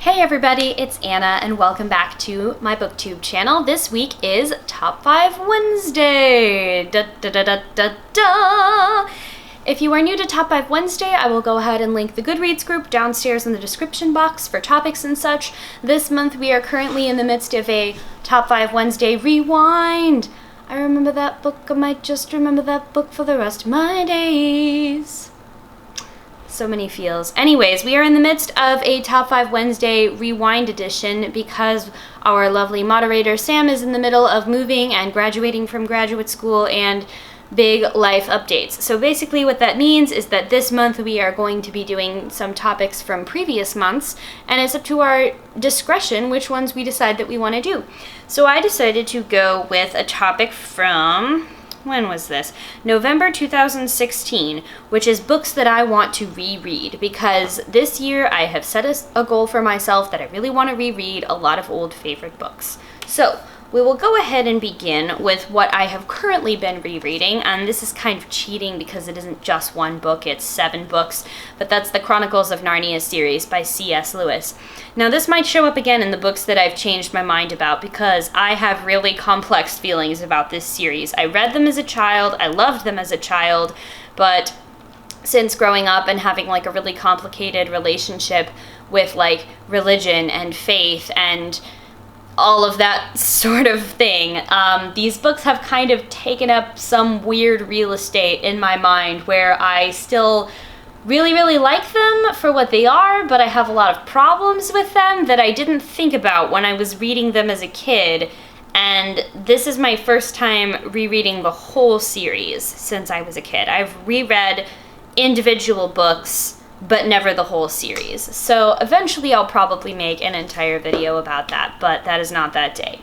Hey everybody, it's Anna and welcome back to my booktube channel. This week is Top 5 Wednesday. Da, da, da, da, da, da. If you are new to Top 5 Wednesday, I will go ahead and link the Goodreads group downstairs in the description box for topics and such. This month we are currently in the midst of a Top 5 Wednesday rewind. I remember that book, I might just remember that book for the rest of my days. So many feels. Anyways, we are in the midst of a Top 5 Wednesday rewind edition because our lovely moderator Sam is in the middle of moving and graduating from graduate school and big life updates. So basically what that means is that this month we are going to be doing some topics from previous months, and it's up to our discretion which ones we decide that we want to do. So I decided to go with a topic from... when was this? November 2016, which is books that I want to reread, because this year I have set a goal for myself that I really want to reread a lot of old favorite books. So we will go ahead and begin with what I have currently been rereading, and this is kind of cheating because it isn't just one book, it's 7 books, but that's the Chronicles of Narnia series by C.S. Lewis. Now this might show up again in the books that I've changed my mind about because I have really complex feelings about this series. I read them as a child, I loved them as a child, but since growing up and having like a really complicated relationship with like religion and faith and all of that sort of thing, these books have kind of taken up some weird real estate in my mind where I still really like them for what they are, but I have a lot of problems with them that I didn't think about when I was reading them as a kid, and this is my first time rereading the whole series since I was a kid. I've reread individual books but never the whole series. So eventually I'll probably make an entire video about that, but that is not that day.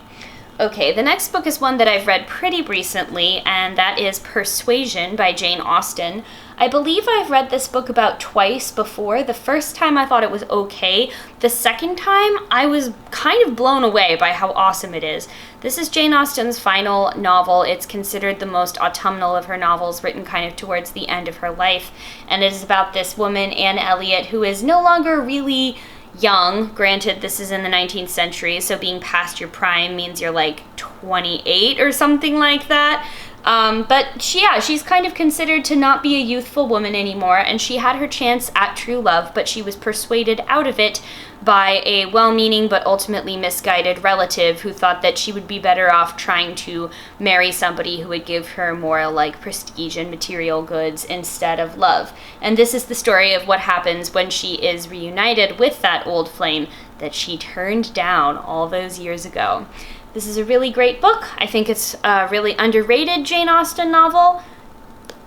Okay, the next book is one that I've read pretty recently, and that is Persuasion by Jane Austen. I believe I've read this book about twice before. The first time I thought it was okay. The second time I was kind of blown away by how awesome it is. This is Jane Austen's final novel. It's considered the most autumnal of her novels, written kind of towards the end of her life. And it is about this woman, Anne Elliot, who is no longer really young. Granted, this is in the 19th century, so being past your prime means you're like 28 or something like that. But she's kind of considered to not be a youthful woman anymore, and she had her chance at true love, but she was persuaded out of it by a well-meaning but ultimately misguided relative who thought that she would be better off trying to marry somebody who would give her more like prestige and material goods instead of love. And this is the story of what happens when she is reunited with that old flame that she turned down all those years ago. This is a really great book. I think it's a really underrated Jane Austen novel,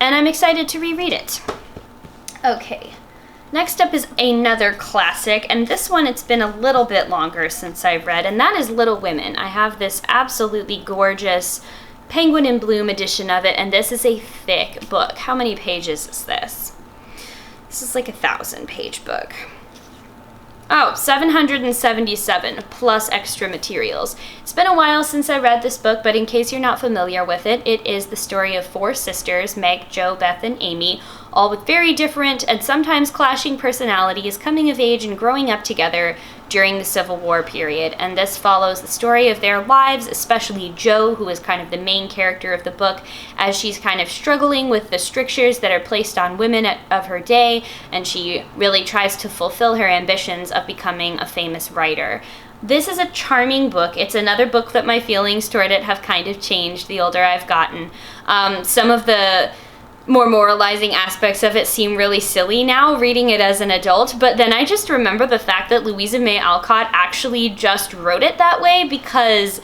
and I'm excited to reread it. Okay, next up is another classic, and this one it's been a little bit longer since I've read, and that is Little Women. I have this absolutely gorgeous Penguin in Bloom edition of it, and this is a thick book. How many pages is this? This is like a 1,000-page book. Oh, 777 plus extra materials. It's been a while since I read this book, but in case you're not familiar with it, it is the story of 4 sisters, Meg, Jo, Beth, and Amy, all with very different and sometimes clashing personalities, coming of age and growing up together during the Civil War period. And this follows the story of their lives, especially Jo, who is kind of the main character of the book, as she's kind of struggling with the strictures that are placed on women of her day, and she really tries to fulfill her ambitions of becoming a famous writer. This is a charming book. It's another book that my feelings toward it have kind of changed the older I've gotten. Some of the more moralizing aspects of it seem really silly now, reading it as an adult, but then I just remember the fact that Louisa May Alcott actually just wrote it that way because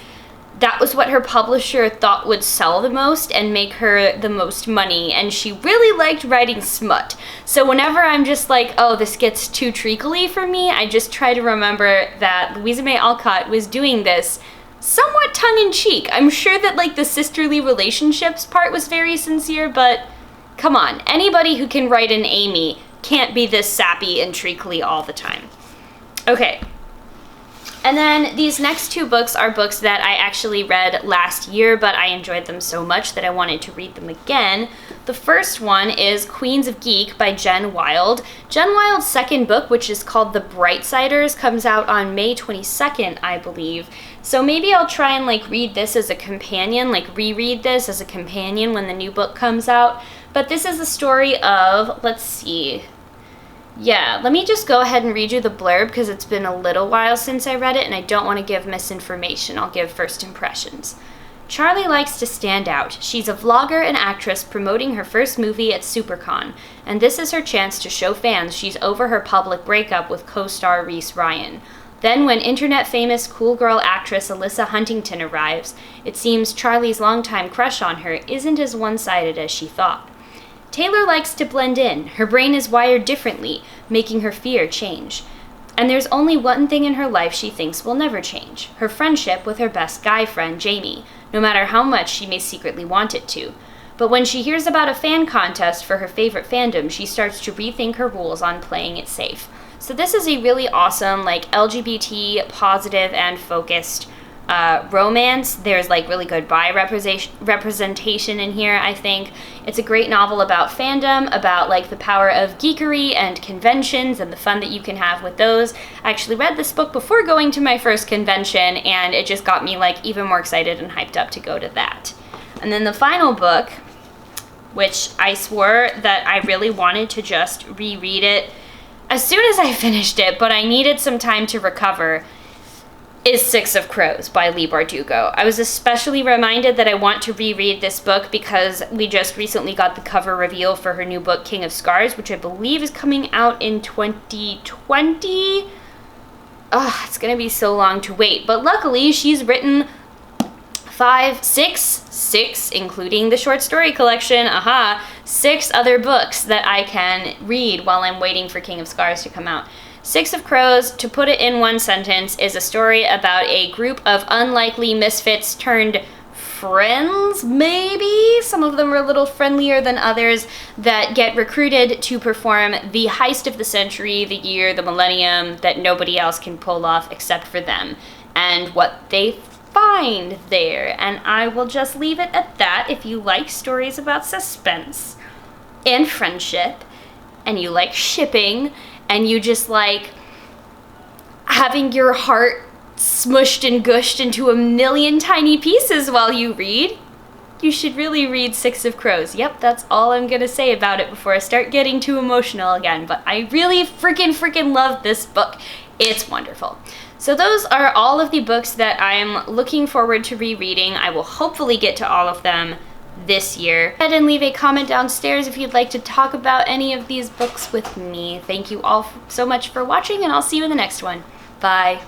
that was what her publisher thought would sell the most and make her the most money, and she really liked writing smut. So whenever I'm just like, oh, this gets too treacly for me, I just try to remember that Louisa May Alcott was doing this somewhat tongue-in-cheek. I'm sure that like the sisterly relationships part was very sincere, but come on, anybody who can write an Amy can't be this sappy and treacly all the time. Okay. And then these next two books are books that I actually read last year, but I enjoyed them so much that I wanted to read them again. The first one is Queens of Geek by Jen Wild. Jen Wild's second book, which is called The Brightsiders, comes out on May 22nd, I believe. So maybe I'll try and like read this as a companion, like reread this as a companion when the new book comes out. But this is the story of, let's see. Yeah, let me just go ahead and read you the blurb because it's been a little while since I read it and I don't want to give misinformation. I'll give first impressions. Charlie likes to stand out. She's a vlogger and actress promoting her first movie at SuperCon, and this is her chance to show fans she's over her public breakup with co-star Reese Ryan. Then when internet-famous cool girl actress Alyssa Huntington arrives, it seems Charlie's longtime crush on her isn't as one-sided as she thought. Taylor likes to blend in. Her brain is wired differently, making her fear change. And there's only one thing in her life she thinks will never change, her friendship with her best guy friend, Jamie, no matter how much she may secretly want it to. But when she hears about a fan contest for her favorite fandom, she starts to rethink her rules on playing it safe. So this is a really awesome, like, LGBT, positive, and focused romance. There's like really good bi representation in here, I think. It's a great novel about fandom, about like the power of geekery and conventions and the fun that you can have with those. I actually read this book before going to my first convention and it just got me like even more excited and hyped up to go to that. And then the final book, which I swore that I really wanted to just reread it as soon as I finished it, but I needed some time to recover, is Six of Crows by Leigh Bardugo. I was especially reminded that I want to reread this book because we just recently got the cover reveal for her new book, King of Scars, which I believe is coming out in 2020. It's gonna be so long to wait. But luckily, she's written six, including the short story collection, 6 other books that I can read while I'm waiting for King of Scars to come out. Six of Crows, to put it in one sentence, is a story about a group of unlikely misfits turned friends, maybe? Some of them are a little friendlier than others, that get recruited to perform the heist of the century, the year, the millennium, that nobody else can pull off except for them, and what they find there. And I will just leave it at that. If you like stories about suspense and friendship, and you like shipping, and you just like having your heart smushed and gushed into a million tiny pieces while you read, you should really read Six of Crows. Yep, that's all I'm gonna say about it before I start getting too emotional again, but I really freaking love this book. It's wonderful. So those are all of the books that I'm looking forward to rereading. I will hopefully get to all of them this year. Go ahead and leave a comment downstairs if you'd like to talk about any of these books with me. Thank you all so much for watching, and I'll see you in the next one. Bye.